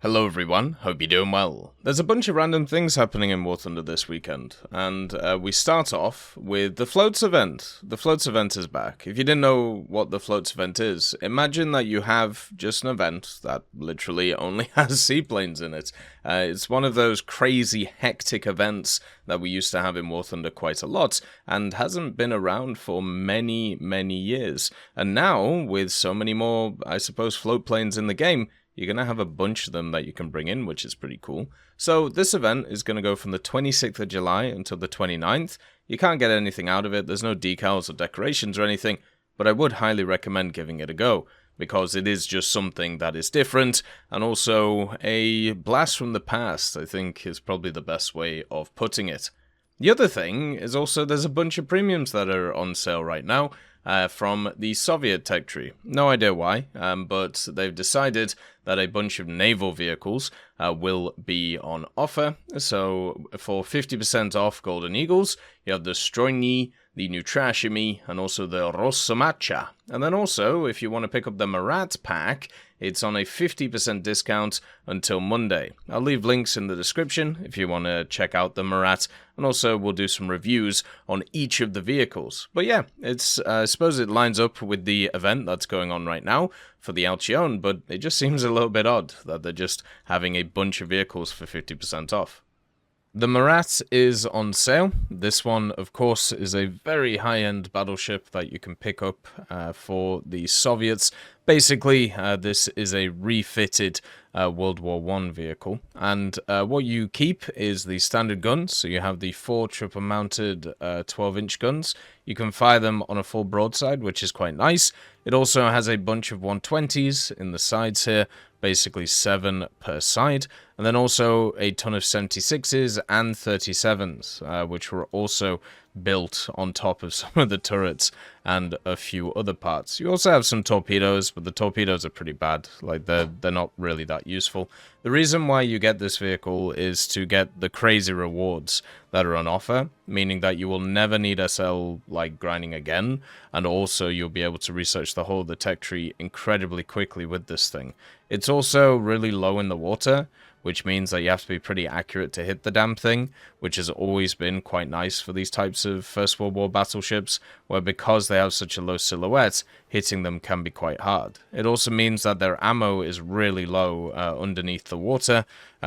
Hello everyone, hope you're doing well. There's a bunch of random things happening in War Thunder this weekend, and we start off with the Floats event. The Floats event is back. If you didn't know what the Floats event is, imagine that you have just an event that literally only has seaplanes in it. It's one of those crazy, hectic events that we used to have in War Thunder quite a lot, and hasn't been around for many, many years. And now, with so many more, I suppose, float planes in the game, you're going to have a bunch of them that you can bring in, which is pretty cool. So this event is going to go from the 26th of July until the 29th. You can't get anything out of it. There's no decals or decorations or anything, but I would highly recommend giving it a go, because it is just something that is different, and also a blast from the past, I think, is probably the best way of putting it. The other thing is also there's a bunch of premiums that are on sale right now, from the Soviet tech tree. No idea why, but they've decided that a bunch of naval vehicles will be on offer. So for 50% off Golden Eagles, you have the Stroyny, the Neustrashimy, and also the Rosomacha. And then also, if you want to pick up the Marat pack, it's on a 50% discount until Monday. I'll leave links in the description if you want to check out the Marat, and also we'll do some reviews on each of the vehicles. But yeah, I suppose it lines up with the event that's going on right now for the Alcyon, but it just seems a little bit odd that they're just having a bunch of vehicles for 50% off. The Marat is on sale. This one, of course, is a very high-end battleship that you can pick up for the Soviets. Basically, this is a refitted World War I vehicle, and what you keep is the standard guns. So you have the 4 triple-mounted 12-inch guns. You can fire them on a full broadside, which is quite nice. It also has a bunch of 120s in the sides here, basically 7 per side, and then also a ton of 76s and 37s, which were also built on top of some of the turrets and a few other parts. You also have some torpedoes, but the torpedoes are pretty bad. Like, they're not really that useful. The reason why you get this vehicle is to get the crazy rewards that are on offer, meaning that you will never need SL like grinding again, and also you'll be able to research the whole of the tech tree incredibly quickly with this thing. It's also really low in the water, which means that you have to be pretty accurate to hit the damn thing, which has always been quite nice for these types of First World War battleships, where because they have such a low silhouette, hitting them can be quite hard. It also means that their ammo is really low underneath the water,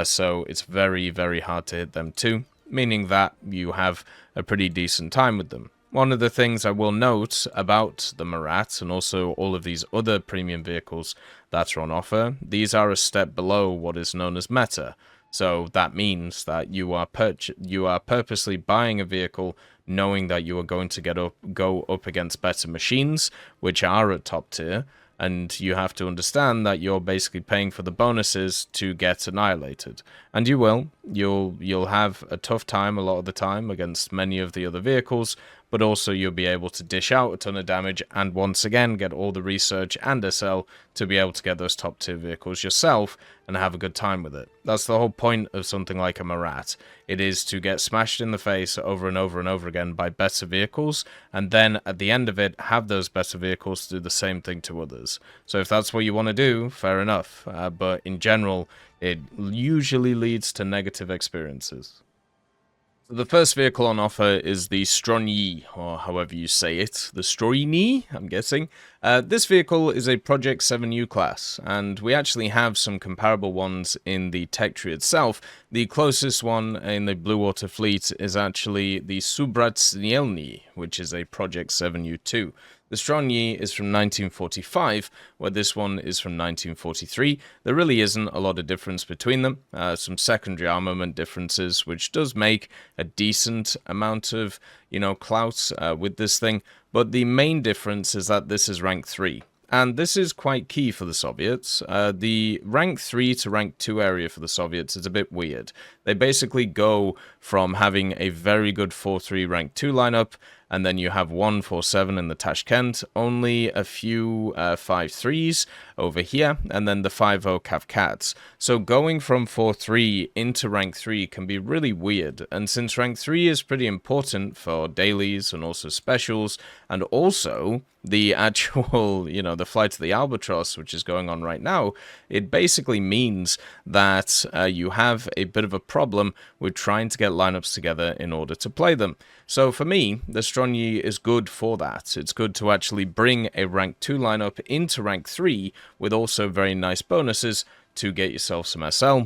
so it's very, very hard to hit them too, meaning that you have a pretty decent time with them. One of the things I will note about the Marat and also all of these other premium vehicles that are on offer, these are a step below what is known as meta. So that means that you are purposely buying a vehicle knowing that you are going to go up against better machines, which are at top tier, and you have to understand that you're basically paying for the bonuses to get annihilated. And you will. You'll have a tough time a lot of the time against many of the other vehicles, but also you'll be able to dish out a ton of damage and once again get all the research and SL to be able to get those top tier vehicles yourself and have a good time with it. That's the whole point of something like a Marat. It is to get smashed in the face over and over and over again by better vehicles, and then at the end of it have those better vehicles do the same thing to others. So if that's what you want to do, fair enough, but in general it usually leads to negative experiences. The first vehicle on offer is the Stroyny, or however you say it, the Stroyny, I'm guessing. This vehicle is a Project 7U class, and we actually have some comparable ones in the tech tree itself. The closest one in the Blue Water Fleet is actually the Subratsnielny, which is a Project 7U2. The Stroyny is from 1945, where this one is from 1943. There really isn't a lot of difference between them. Some secondary armament differences, which does make a decent amount of, clout with this thing. But the main difference is that this is rank 3. And this is quite key for the Soviets. The rank 3 to rank 2 area for the Soviets is a bit weird. They basically go from having a very good 4-3 rank 2 lineup, and then you have 1-4-7 in the Tashkent, only a few 5-3s, over here, and then the 5.0 Kavkats. So going from 4.3 into rank 3 can be really weird, and since rank 3 is pretty important for dailies and also specials, and also the actual, you know, the flight of the Albatross, which is going on right now, it basically means that you have a bit of a problem with trying to get lineups together in order to play them. So for me, the Stroyny is good for that. It's good to actually bring a rank 2 lineup into rank 3 with also very nice bonuses to get yourself some SL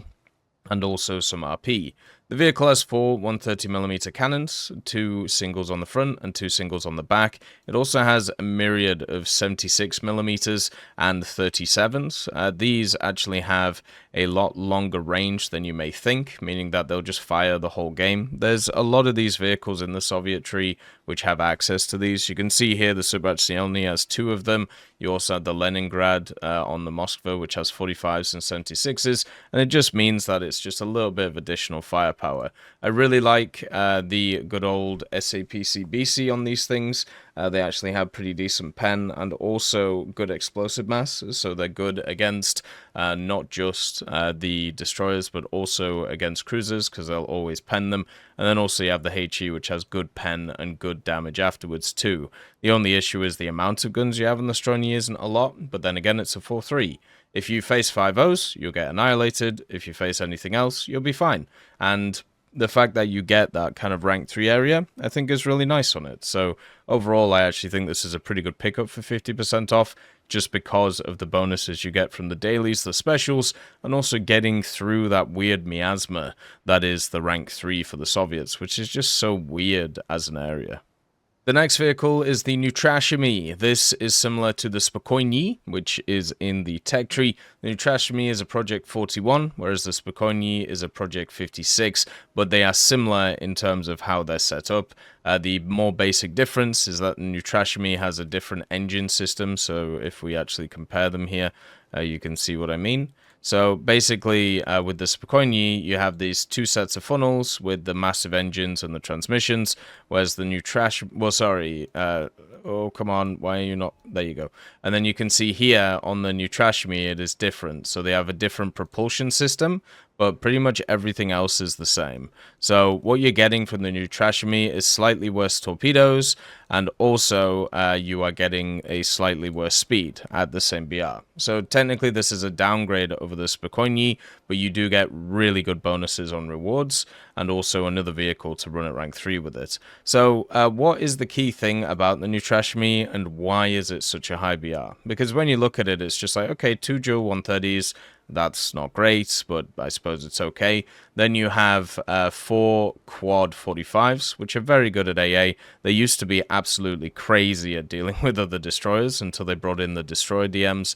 and also some RP. The vehicle has 4 130mm cannons, 2 singles on the front and 2 singles on the back. It also has a myriad of 76mm and 37s. These actually have a lot longer range than you may think, meaning that they'll just fire the whole game. There's a lot of these vehicles in the Soviet tree which have access to these. You can see here the Stroyny has 2 of them. You also have the Leningrad on the Moskva, which has 45s and 76s, and it just means that it's just a little bit of additional firepower. I really like the good old SAPC-BC on these things. They actually have pretty decent pen and also good explosive mass, so they're good against not just the destroyers, but also against cruisers, because they'll always pen them. And then also you have the HE, which has good pen and good damage afterwards too. The only issue is the amount of guns you have in the Stroyny isn't a lot, but then again it's a 4.3. If you face 5.0s, you'll get annihilated. If you face anything else, you'll be fine. And the fact that you get that kind of rank 3 area, I think is really nice on it. So overall, I actually think this is a pretty good pickup for 50% off, just because of the bonuses you get from the dailies, the specials, and also getting through that weird miasma that is the rank 3 for the Soviets, which is just so weird as an area. The next vehicle is the Neustrashimy. This is similar to the Stroyny, which is in the tech tree. The Neustrashimy is a Project 41, whereas the Stroyny is a Project 56, but they are similar in terms of how they're set up. The more basic difference is that the Neustrashimy has a different engine system, so if we actually compare them here, you can see what I mean. So basically, with the Stroyny, you have these 2 sets of funnels with the massive engines and the transmissions, whereas the oh, come on, why are you not? There you go. And then you can see here on the Neustrashimy, it is different. So they have a different propulsion system, but pretty much everything else is the same. So what you're getting from the Neustrashimy is slightly worse torpedoes, and also you are getting a slightly worse speed at the same BR. So technically this is a downgrade over the Stroyny, but you do get really good bonuses on rewards, and also another vehicle to run at rank 3 with it. So what is the key thing about the Neustrashimy, and why is it such a high BR? Because when you look at it, it's just like, okay, 2 dual 130s, that's not great, but I suppose it's okay. Then you have 4 quad 45s, which are very good at AA. They used to be absolutely crazy at dealing with other destroyers until they brought in the destroyer DMs,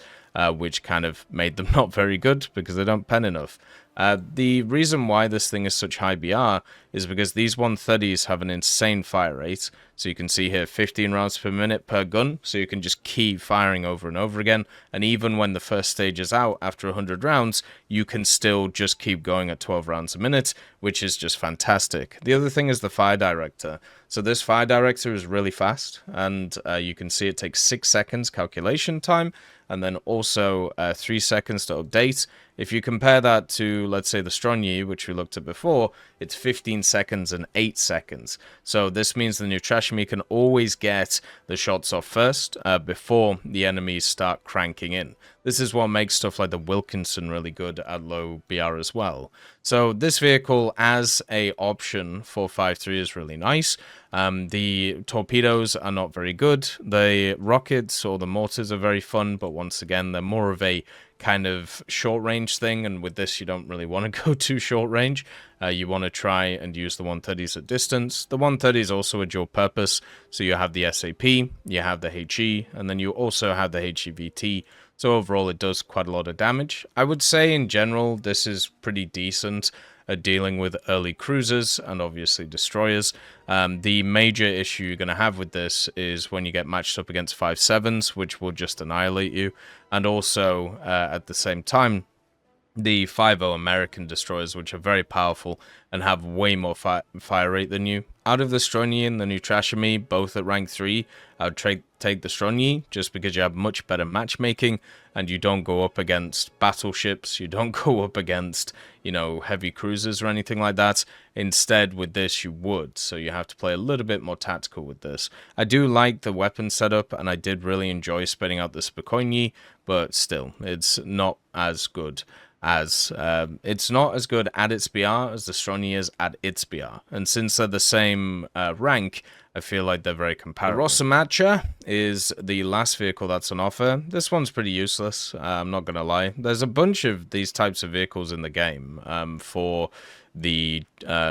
which kind of made them not very good because they don't pen enough. The reason why this thing is such high BR is because these 130s have an insane fire rate. So you can see here 15 rounds per minute per gun, so you can just keep firing over and over again. And even when the first stage is out after 100 rounds, you can still just keep going at 12 rounds a minute, which is just fantastic. The other thing is the fire director. So this fire director is really fast, and you can see it takes 6 seconds calculation time, and then also 3 seconds to update. If you compare that to, let's say, the Stroyny, which we looked at before, it's 15 seconds and 8 seconds. So this means the Neustrashimy can always get the shots off first before the enemies start cranking in. This is what makes stuff like the Wilkinson really good at low BR as well. So this vehicle as a option for 5.3 is really nice. The torpedoes are not very good. The rockets or the mortars are very fun, but once again, they're more of a kind of short range thing, and with this you don't really want to go too short range. You want to try and use the 130s at distance. The 130 is also a dual purpose, so you have the SAP, you have the HE, and then you also have the HEVT. So overall it does quite a lot of damage. I would say in general this is pretty decent at dealing with early cruisers and obviously destroyers. The major issue you're going to have with this is when you get matched up against 5.7s, which will just annihilate you, and also at the same time the 5.0 American destroyers, which are very powerful and have way more fire rate than you. Out of the Stroyny and the Neustrashimy, both at rank 3, I would take take the Stroyny just because you have much better matchmaking and you don't go up against battleships, you don't go up against, you know, heavy cruisers or anything like that. Instead, with this, you would. So you have to play a little bit more tactical with this. I do like the weapon setup, and I did really enjoy spitting out the Stroyny, but still, it's not as good as it's not as good at its BR as the Stroyny is at its BR. And since they're the same rank, I feel like they're very comparable. The Rosomacha is the last vehicle that's on offer. This one's pretty useless, I'm not going to lie. There's a bunch of these types of vehicles in the game for the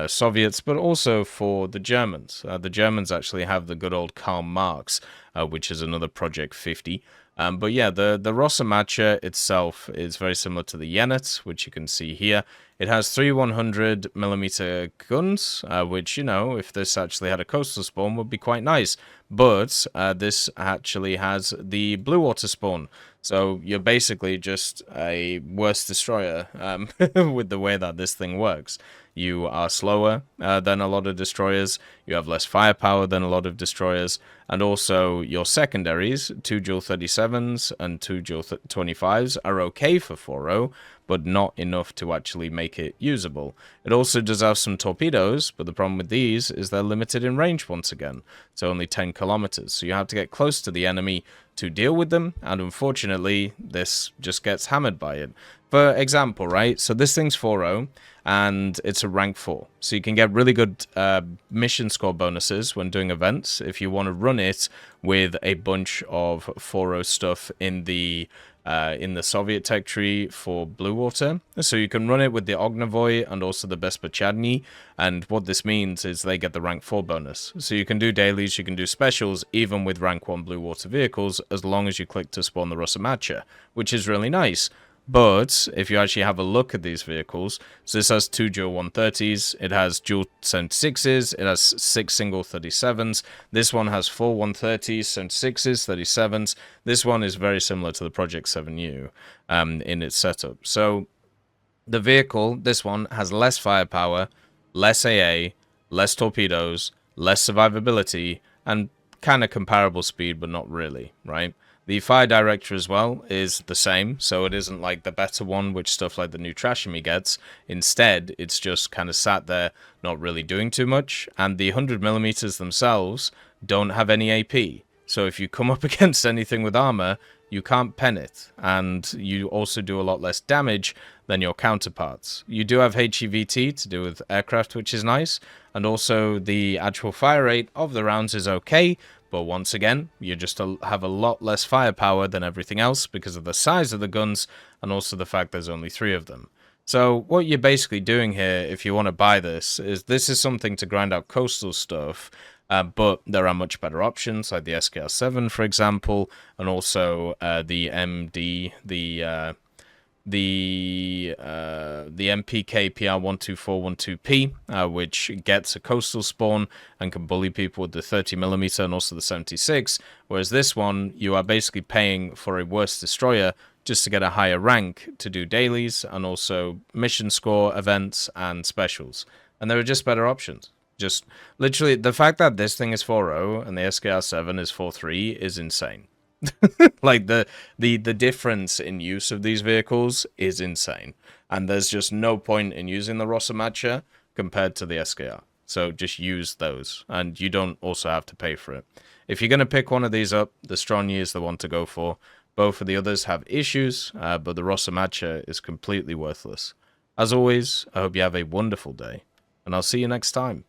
Soviets, but also for the Germans. The Germans actually have the good old Karl Marx, which is another Project 50. But yeah, the Rosomacha itself is very similar to the Yennet, which you can see here. It has 3 100mm guns, which, you know, if this actually had a coastal spawn, would be quite nice. But this actually has the blue water spawn. So you're basically just a worse destroyer with the way that this thing works. You are slower than a lot of destroyers, you have less firepower than a lot of destroyers, and also your secondaries, 2 Dual 37s and 2 Dual 25s, are okay for 4.0, but not enough to actually make it usable. It also does have some torpedoes, but the problem with these is they're limited in range once again, so only 10 kilometers, so you have to get close to the enemy to deal with them, and unfortunately, this just gets hammered by it. For example, right, so this thing's 4.0, and it's a rank 4, so you can get really good mission score bonuses when doing events if you want to run it with a bunch of 4.0 stuff in the Soviet tech tree for blue water. So you can run it with the Ognavoy and also the Bespechadny, and what this means is they get the rank 4 bonus. So you can do dailies, you can do specials, even with rank 1 blue water vehicles, as long as you click to spawn the Rosomacha, which is really nice. But if you actually have a look at these vehicles, so this has 2 dual 130s, it has dual 76s, it has 6 single 37s, this one has 4 130s, 76s, 37s, this one is very similar to the Project 7U in its setup. So the vehicle, this one, has less firepower, less AA, less torpedoes, less survivability, and kind of comparable speed, but not really, right? The fire director as well is the same, so it isn't like the better one, which stuff like the Neustrashimy gets. Instead, it's just kind of sat there, not really doing too much, and the 100mm themselves don't have any AP. So if you come up against anything with armor, you can't pen it, and you also do a lot less damage than your counterparts. You do have HEVT to do with aircraft, which is nice, and also the actual fire rate of the rounds is okay, but once again, you just have a lot less firepower than everything else because of the size of the guns and also the fact there's only 3 of them. So what you're basically doing here, if you want to buy this is something to grind out coastal stuff, but there are much better options like the SKR7, for example, and also the MD, the MPK PR12412P, which gets a coastal spawn and can bully people with the 30mm and also the 76, whereas this one, you are basically paying for a worse destroyer just to get a higher rank to do dailies and also mission score events and specials. And there are just better options. Just literally, the fact that this thing is 4.0 and the SKR7 is 4.3 is insane. Like the difference in use of these vehicles is insane, and there's just no point in using the Rosomacha compared to the SKR. So just use those, and you don't also have to pay for it. If you're going to pick one of these up, the Stroyny is the one to go for. Both of the others have issues, but the Rosomacha is completely worthless. As always, I hope you have a wonderful day, and I'll see you next time.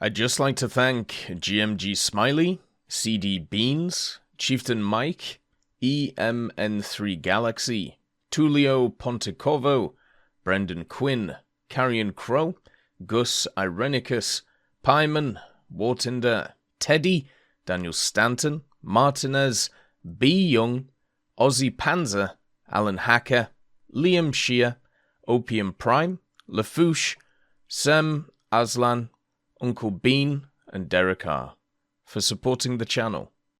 I'd just like to thank GMG Smiley, CD Beans, Chieftain Mike, EMN3 Galaxy, Tulio Pontecorvo, Brendan Quinn, Carrion Crow, Gus Irenicus, Pyman, Wartinder, Teddy, Daniel Stanton, Martinez, B. Young, Ozzy Panzer, Alan Hacker, Liam Shear, Opium Prime, Lafouche, Sem, Aslan, Uncle Bean, and Derek R. for supporting the channel.